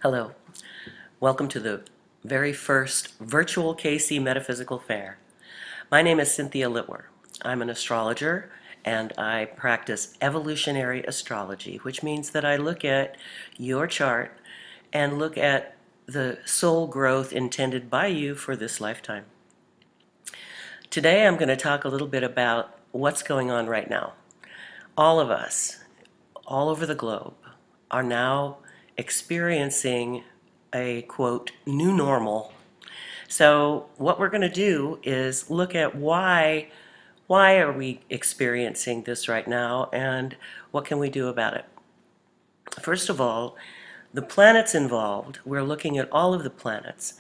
Hello. Welcome to the very first virtual KC Metaphysical Fair. My name is Cynthia Litwer. I'm an astrologer and I practice evolutionary astrology, which means that I look at your chart and look at the soul growth intended by you for this lifetime. Today I'm going to talk a little bit about what's going on right now. All of us, all over the globe, are now experiencing a quote new normal. So what we're going to do is look at why are we experiencing this right now and what can we do about it. First of all, the planets involved, we're looking at all of the planets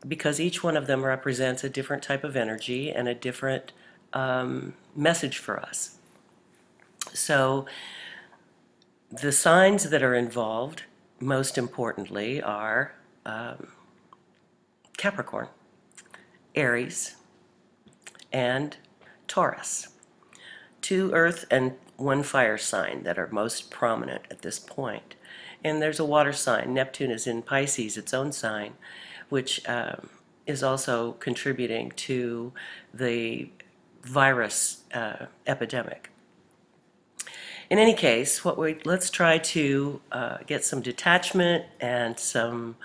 because each one of them represents a different type of energy and a different message for us. So the signs that are involved, most importantly, are Capricorn, Eris, and Taurus. Two earth and one fire sign that are most prominent at this point. And there's a water sign. Neptune is in Pisces, its own sign, which is also contributing to the virus epidemic. In any case, let's try to get some detachment and some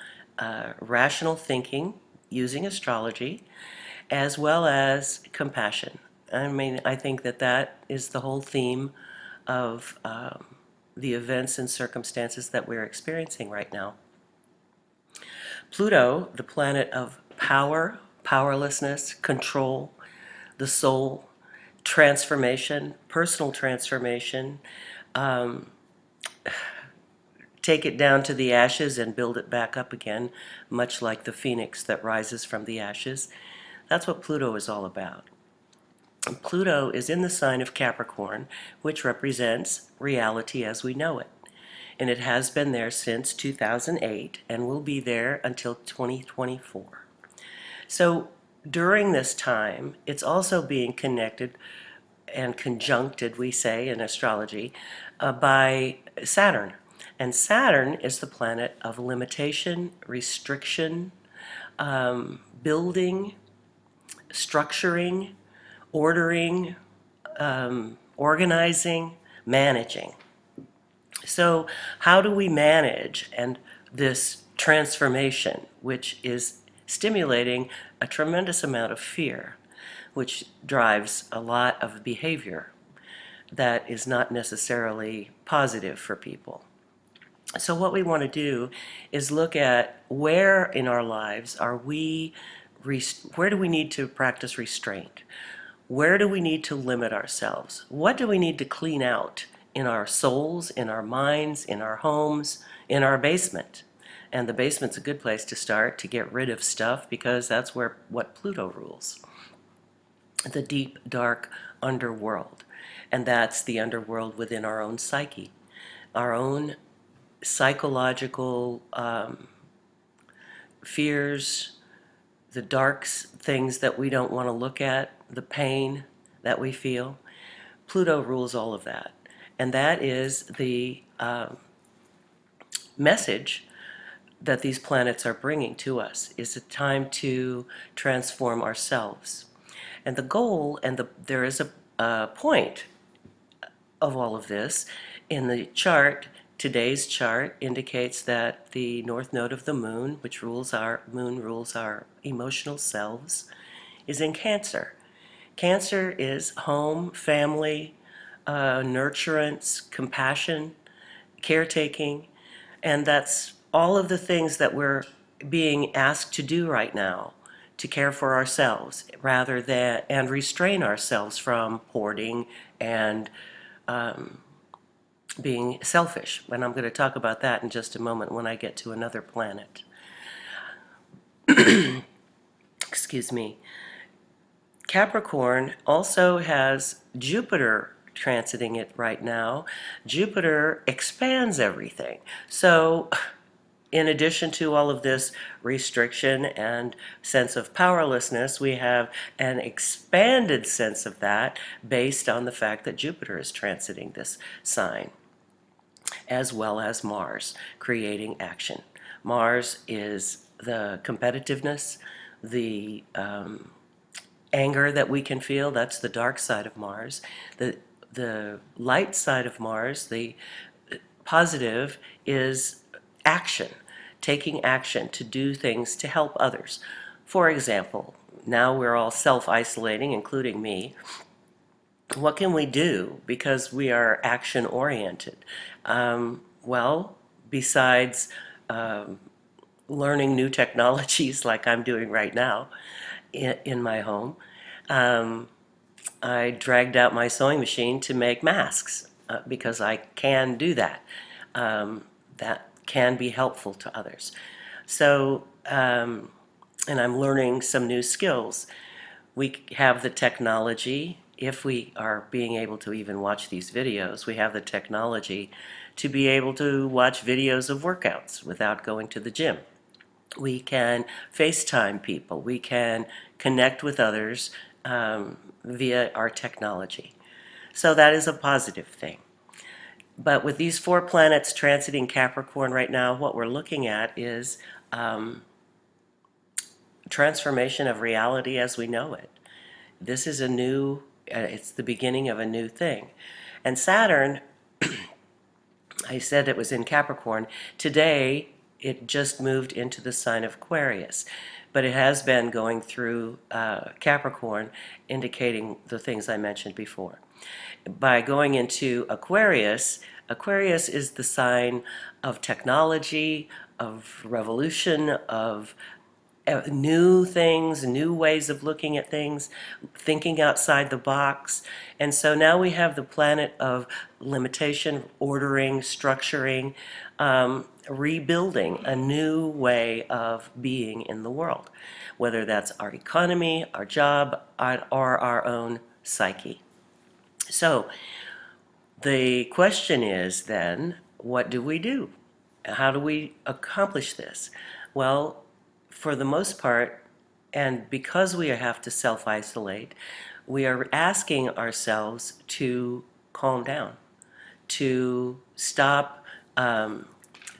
rational thinking using astrology, as well as compassion. I think that is the whole theme of the events and circumstances that we're experiencing right now. Pluto, the planet of power, powerlessness, control, the soul, transformation, personal transformation, take it down to the ashes and build it back up again, much like the phoenix that rises from the ashes. That's what Pluto is all about. And Pluto is in the sign of Capricorn, which represents reality as we know it. And it has been there since 2008 and will be there until 2024. So during this time, it's also being connected and conjuncted, we say in astrology, by Saturn. And Saturn is the planet of limitation, restriction, building, structuring, ordering, organizing, managing. So how do we manage this transformation, which is stimulating a tremendous amount of fear, which drives a lot of behavior that is not necessarily positive for people? So what we want to do is look at where in our lives where do we need to practice restraint? Where do we need to limit ourselves? What do we need to clean out in our souls, in our minds, in our homes, in our basement? And the basement's a good place to start to get rid of stuff because that's what Pluto rules. The deep, dark underworld. And that's the underworld within our own psyche, our own psychological fears, the dark things that we don't want to look at, the pain that we feel. Pluto rules all of that. And that is the message that these planets are bringing to us, is a time to transform ourselves. And the goal, there is a point of all of this in the chart. Today's chart indicates that the north node of the moon, which rules our emotional selves, is in Cancer. Cancer is home, family, nurturance, compassion, caretaking, and that's all of the things that we're being asked to do right now, to care for ourselves and restrain ourselves from hoarding and being selfish. And I'm going to talk about that in just a moment when I get to another planet. Excuse me. Capricorn also has Jupiter transiting it right now. Jupiter expands everything. So in addition to all of this restriction and sense of powerlessness, we have an expanded sense of that based on the fact that Jupiter is transiting this sign. as well as Mars, creating action. Mars is the competitiveness, the anger that we can feel. That's the dark side of Mars. The light side of Mars, the positive, is action, taking action to do things to help others. For example, now we're all self-isolating, including me. What can we do because we are action oriented? Well, besides learning new technologies like I'm doing right now in my home, I dragged out my sewing machine to make masks because I can do that. That can be helpful to others. So, and I'm learning some new skills. We have the technology, if we are being able to even watch these videos, we have the technology to be able to watch videos of workouts without going to the gym. We can FaceTime people. We can connect with others via our technology. So that is a positive thing. But with these 4 planets transiting Capricorn right now, what we're looking at is transformation of reality as we know it. This is a new, it's the beginning of a new thing. And Saturn, I said it was in Capricorn. Today, it just moved into the sign of Aquarius. But it has been going through Capricorn, indicating the things I mentioned before. By going into Aquarius, Aquarius is the sign of technology, of revolution, of new things, new ways of looking at things, thinking outside the box. And so now we have the planet of limitation, ordering, structuring, rebuilding a new way of being in the world, whether that's our economy, our job, or our own psyche. So the question is then, what do we do? How do we accomplish this? Well, for the most part, and because we have to self-isolate, we are asking ourselves to calm down, to stop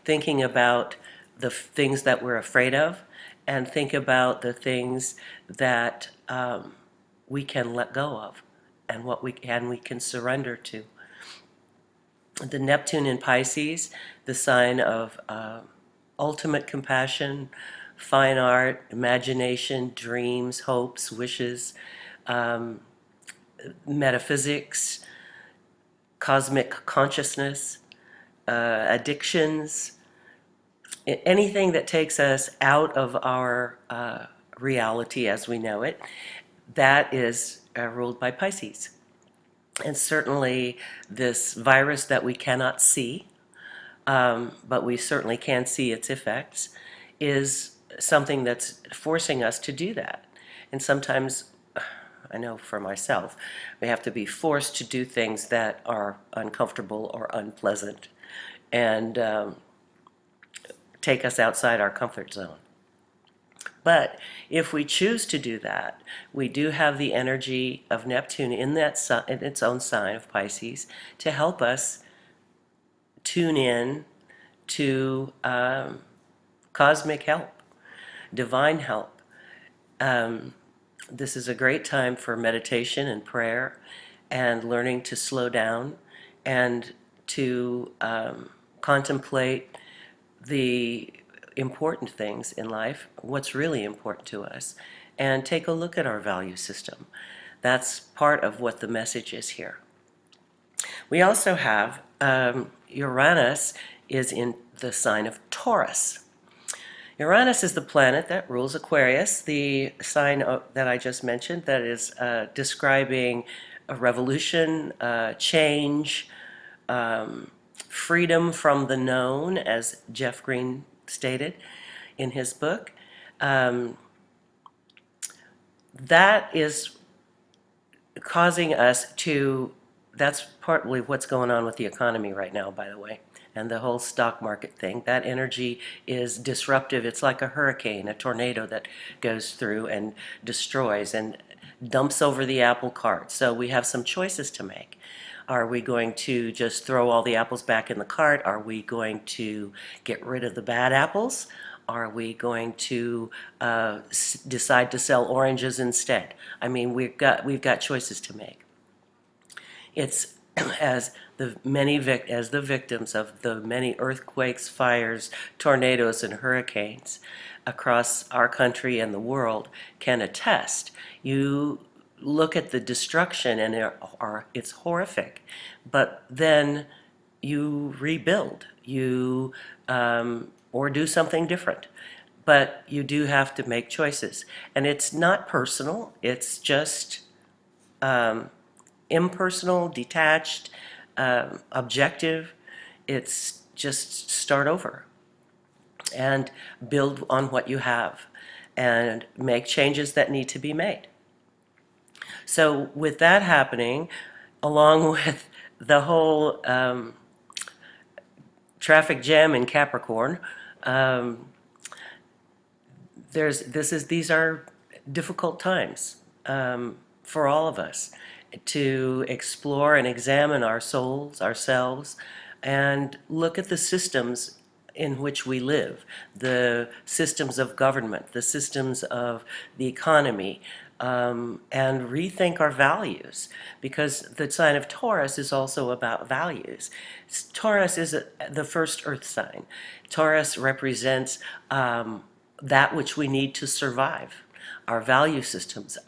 thinking about the things that we're afraid of, and think about the things that we can let go of, and what we can surrender to. The Neptune in Pisces, the sign of ultimate compassion, fine art, imagination, dreams, hopes, wishes, metaphysics, cosmic consciousness, addictions, anything that takes us out of our reality as we know it, that is ruled by Pisces. And certainly this virus that we cannot see, but we certainly can see its effects, is something that's forcing us to do that. And sometimes, I know for myself, we have to be forced to do things that are uncomfortable or unpleasant and take us outside our comfort zone. But if we choose to do that, we do have the energy of Neptune in its own sign of Pisces to help us tune in to cosmic help, divine help. This is a great time for meditation and prayer and learning to slow down and to contemplate the important things in life, what's really important to us, and take a look at our value system. That's part of what the message is here. We also have Uranus is in the sign of Taurus. Uranus is the planet that rules Aquarius, the sign that I just mentioned, that is describing a revolution, change, freedom from the known, as Jeff Green stated in his book. That is causing us to, that's partly what's going on with the economy right now, by the way, and the whole stock market thing. That energy is disruptive. It's like a hurricane, a tornado that goes through and destroys and dumps over the apple cart. So we have some choices to make. Are we going to just throw all the apples back in the cart? Are we going to get rid of the bad apples? Are we going to decide to sell oranges instead? I mean, we've got choices to make. It's as the victims of the many earthquakes, fires, tornadoes, and hurricanes across our country and the world can attest. You look at the destruction and it's horrific, but then you rebuild, or do something different. But you do have to make choices, and it's not personal. It's just impersonal, detached, objective. It's just start over and build on what you have and make changes that need to be made. So with that happening, along with the whole traffic jam in Capricorn, these are difficult times for all of us to explore and examine our souls, ourselves, and look at the systems in which we live, the systems of government, the systems of the economy, and rethink our values, because the sign of Taurus is also about values. Taurus is the first earth sign. Taurus represents that which we need to survive, our value systems,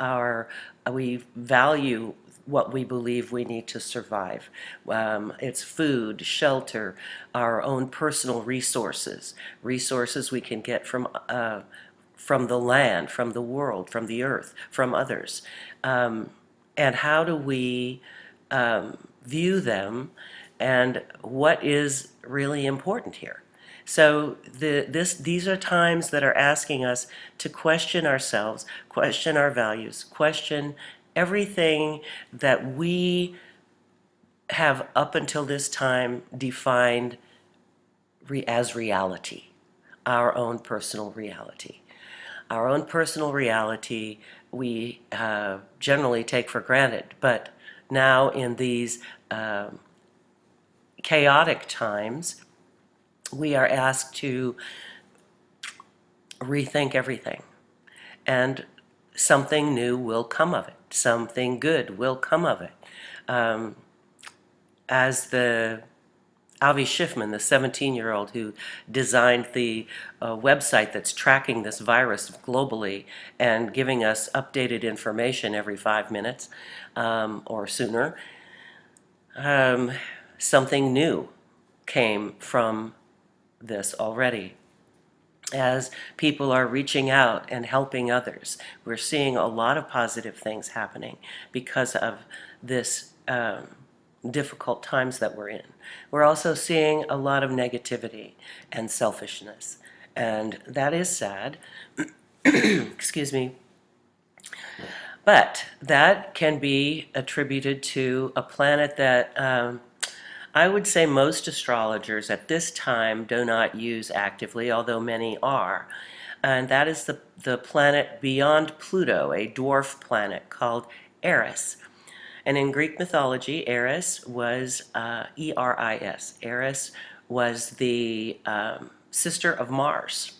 we value what we believe we need to survive. It's food, shelter, our own personal resources we can get from the land, from the world, from the earth, from others. And how do we view them, and what is really important here? So these are times that are asking us to question ourselves, question our values, question everything that we have up until this time defined as reality, our own personal reality. Our own personal reality we generally take for granted, but now in these chaotic times, we are asked to rethink everything, and something new will come of it. Something good will come of it. As the Avi Schiffman, the 17-year-old who designed the website that's tracking this virus globally and giving us updated information every 5 minutes or sooner, something new came from this already. As people are reaching out and helping others, we're seeing a lot of positive things happening because of this difficult times that we're in. We're also seeing a lot of negativity and selfishness, and that is sad. Excuse me. But that can be attributed to a planet that I would say most astrologers at this time do not use actively, although many are. And that is the planet beyond Pluto, a dwarf planet called Eris. And in Greek mythology, Eris was E-R-I-S. Eris was the sister of Mars.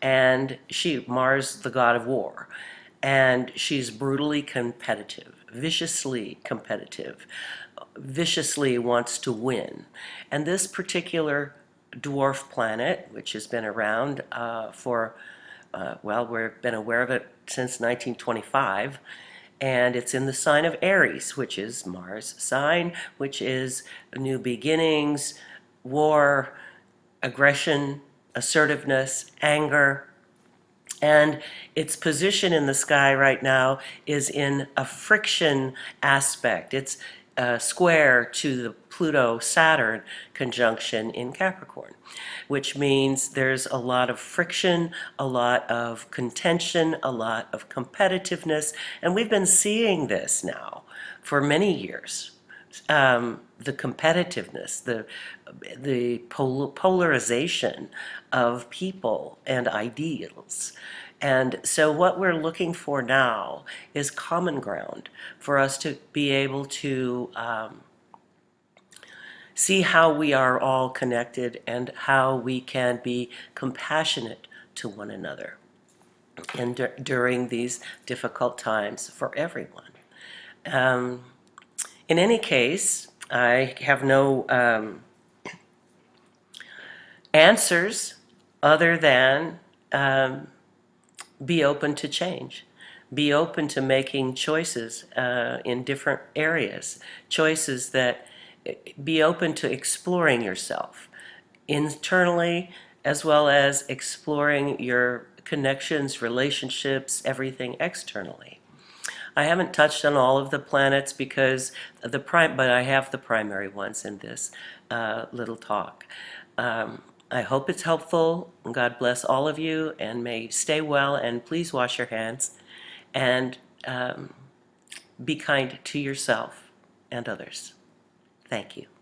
And Mars, the god of war. And she's brutally competitive, viciously competitive, viciously wants to win. And this particular dwarf planet, which has been around well, we've been aware of it since 1925, and it's in the sign of Eris, which is Mars' sign, which is new beginnings, war, aggression, assertiveness, anger. And its position in the sky right now is in a friction aspect. It's square to the Pluto-Saturn conjunction in Capricorn, which means there's a lot of friction, a lot of contention, a lot of competitiveness, and we've been seeing this now for many years. The competitiveness, the polarization of people and ideals. And so what we're looking for now is common ground for us to be able to see how we are all connected and how we can be compassionate to one another during these difficult times for everyone. In any case, I have no answers other than be open to change. Be open to making choices in different areas, choices that be open to exploring yourself internally as well as exploring your connections, relationships, everything externally. I haven't touched on all of the planets because but I have the primary ones in this little talk. I hope it's helpful. God bless all of you, and may stay well, and please wash your hands and be kind to yourself and others. Thank you.